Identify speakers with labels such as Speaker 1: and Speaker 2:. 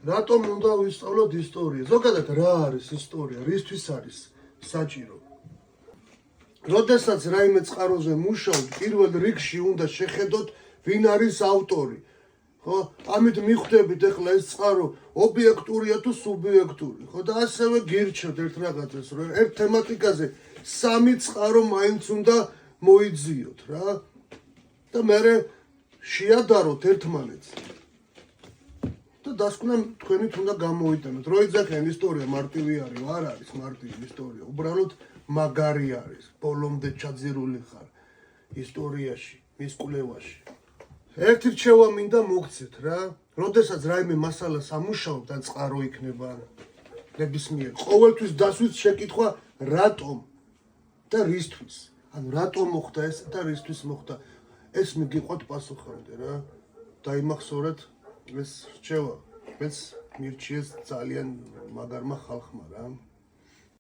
Speaker 1: რატომ უნდა ვისწავლოთ ისტორია? ზოგადად რა არის ისტორია? რისთვის არის საჭირო? როდესაც რაიმე წყაროზე მუშაობთ, პირველ რიგში უნდა შეხედოთ, ვინ არის ავტორი. ხო, ამით მიხვდებით ახლა ეს წყარო ობიექტურია თუ სუბიექტური, ხო და ასევე გირჩევთ ერთ რაღაცას, რომ ერთ თემატიკაზე სამი წყარო მაინც უნდა მოიძიოთ რა. და მე შეადაროთ ერთმანეთს. და დასკვნა თქვენით უნდა გამოიტანოთ. რო იძახენ ისტორია მარტივი არის, არ არის მარტივი ისტორია. უბრალოდ მაგარი არის. ბოლომდე ჩაძირული ხარ ისტორიაში, მის კვლევაში. ერთი რჩევა მინდა მოგცეთ რა. როდესაც რაიმე მასალას ამუშავებთ, ან წყარო იქნება ნებისმიერ, ყოველთვის დასვით შეკითხვა რატომ და რისთვის. ანუ რატომ მოხდა ეს და რისთვის მოხდა. ეს მიგიყვათ პასუხამდე რა. დაიმახსოვრეთ ეს რჩევა. მეც მირჩიეს ძალიან მაგარმა ხალხმა რა.